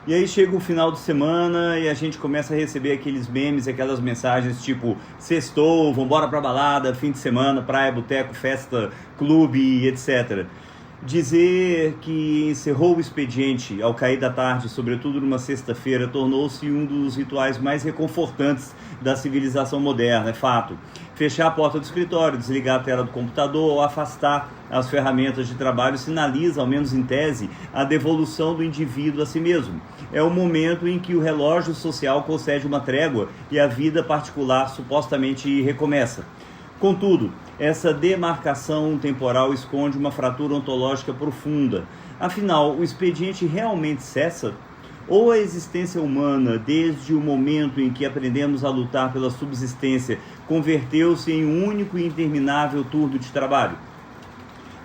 E aí chega o final de semana e a gente começa a receber aqueles memes, aquelas mensagens tipo sextou, vambora pra balada, fim de semana, praia, boteco, festa, clube, etc. Dizer que encerrou o expediente ao cair da tarde, sobretudo numa sexta-feira, tornou-se um dos rituais mais reconfortantes da civilização moderna, é fato. Fechar a porta do escritório, desligar a tela do computador ou afastar as ferramentas de trabalho sinaliza, ao menos em tese, a devolução do indivíduo a si mesmo. É o momento em que o relógio social concede uma trégua e a vida particular supostamente recomeça. Contudo, essa demarcação temporal esconde uma fratura ontológica profunda. Afinal, o expediente realmente cessa? Ou a existência humana, desde o momento em que aprendemos a lutar pela subsistência, converteu-se em um único e interminável turno de trabalho?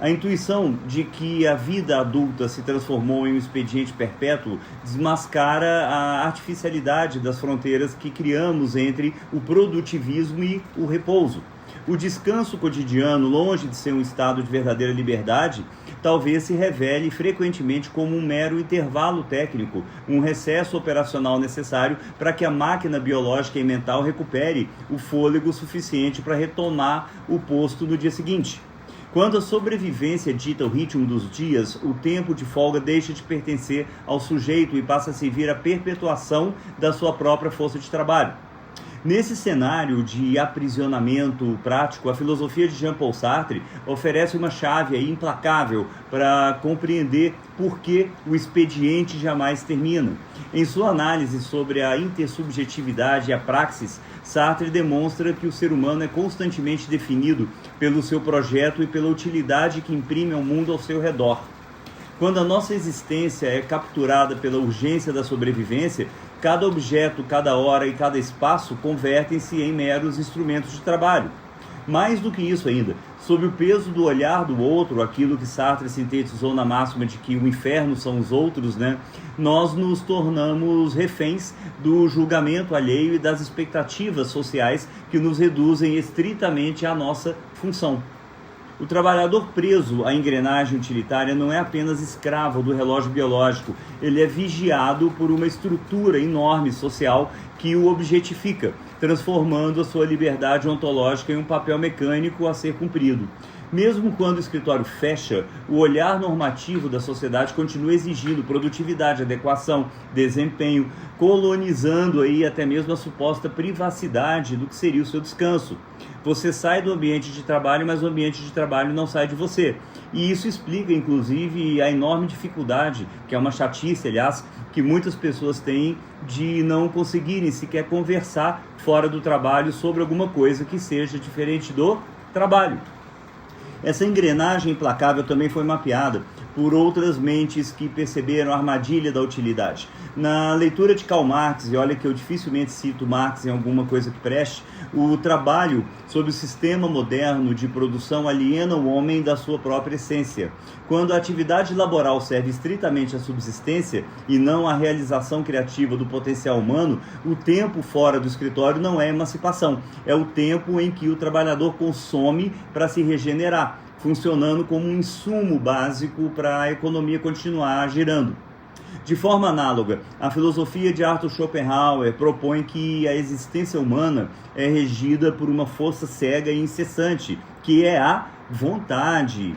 A intuição de que a vida adulta se transformou em um expediente perpétuo desmascara a artificialidade das fronteiras que criamos entre o produtivismo e o repouso. O descanso cotidiano, longe de ser um estado de verdadeira liberdade, talvez se revele frequentemente como um mero intervalo técnico, um recesso operacional necessário para que a máquina biológica e mental recupere o fôlego suficiente para retomar o posto no dia seguinte. Quando a sobrevivência dita o ritmo dos dias, o tempo de folga deixa de pertencer ao sujeito e passa a servir à perpetuação da sua própria força de trabalho. Nesse cenário de aprisionamento prático, a filosofia de Jean-Paul Sartre oferece uma chave implacável para compreender por que o expediente jamais termina. Em sua análise sobre a intersubjetividade e a praxis, Sartre demonstra que o ser humano é constantemente definido pelo seu projeto e pela utilidade que imprime ao mundo ao seu redor. Quando a nossa existência é capturada pela urgência da sobrevivência, cada objeto, cada hora e cada espaço convertem-se em meros instrumentos de trabalho. Mais do que isso ainda, sob o peso do olhar do outro, aquilo que Sartre sintetizou na máxima de que o inferno são os outros, nós nos tornamos reféns do julgamento alheio e das expectativas sociais que nos reduzem estritamente à nossa função. O trabalhador preso à engrenagem utilitária não é apenas escravo do relógio biológico, ele é vigiado por uma estrutura enorme social que o objetifica, transformando a sua liberdade ontológica em um papel mecânico a ser cumprido. Mesmo quando o escritório fecha, o olhar normativo da sociedade continua exigindo produtividade, adequação, desempenho, colonizando aí até mesmo a suposta privacidade do que seria o seu descanso. Você sai do ambiente de trabalho, mas o ambiente de trabalho não sai de você. E isso explica, inclusive, a enorme dificuldade, que é uma chatice, aliás, que muitas pessoas têm de não conseguirem sequer conversar fora do trabalho sobre alguma coisa que seja diferente do trabalho. Essa engrenagem implacável também foi mapeada por outras mentes que perceberam a armadilha da utilidade. Na leitura de Karl Marx, e olha que eu dificilmente cito Marx em alguma coisa que preste, o trabalho sob o sistema moderno de produção aliena o homem da sua própria essência. Quando a atividade laboral serve estritamente à subsistência e não à realização criativa do potencial humano, o tempo fora do escritório não é emancipação, é o tempo em que o trabalhador consome para se regenerar, funcionando como um insumo básico para a economia continuar girando. De forma análoga, a filosofia de Arthur Schopenhauer propõe que a existência humana é regida por uma força cega e incessante, que é a vontade.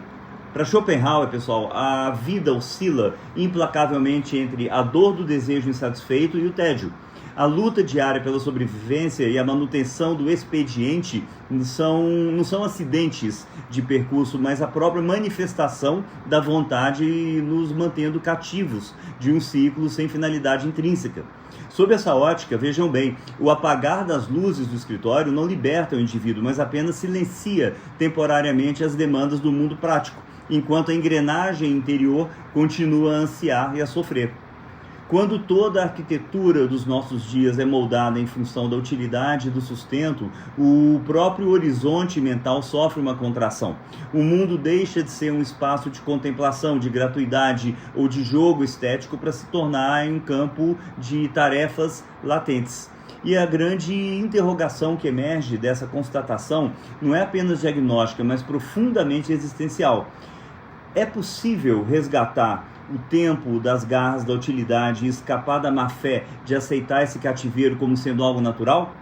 Para Schopenhauer, pessoal, a vida oscila implacavelmente entre a dor do desejo insatisfeito e o tédio. A luta diária pela sobrevivência e a manutenção do expediente não são acidentes de percurso, mas a própria manifestação da vontade nos mantendo cativos de um ciclo sem finalidade intrínseca. Sob essa ótica, vejam bem, o apagar das luzes do escritório não liberta o indivíduo, mas apenas silencia temporariamente as demandas do mundo prático, enquanto a engrenagem interior continua a ansiar e a sofrer. Quando toda a arquitetura dos nossos dias é moldada em função da utilidade e do sustento, o próprio horizonte mental sofre uma contração. O mundo deixa de ser um espaço de contemplação, de gratuidade ou de jogo estético para se tornar um campo de tarefas latentes. E a grande interrogação que emerge dessa constatação não é apenas diagnóstica, mas profundamente existencial. É possível resgatar o tempo das garras da utilidade e escapar da má-fé de aceitar esse cativeiro como sendo algo natural?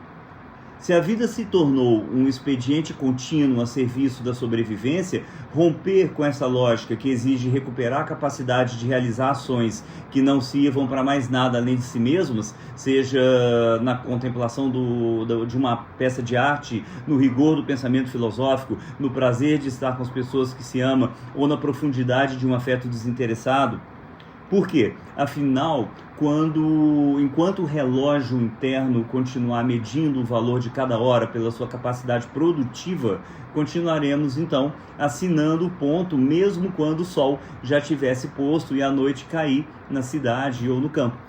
Se a vida se tornou um expediente contínuo a serviço da sobrevivência, romper com essa lógica que exige recuperar a capacidade de realizar ações que não sirvam para mais nada além de si mesmas, seja na contemplação de uma peça de arte, no rigor do pensamento filosófico, no prazer de estar com as pessoas que se ama ou na profundidade de um afeto desinteressado. Por quê? Afinal, enquanto o relógio interno continuar medindo o valor de cada hora pela sua capacidade produtiva, continuaremos então assinando o ponto mesmo quando o sol já tivesse posto e a noite cair na cidade ou no campo.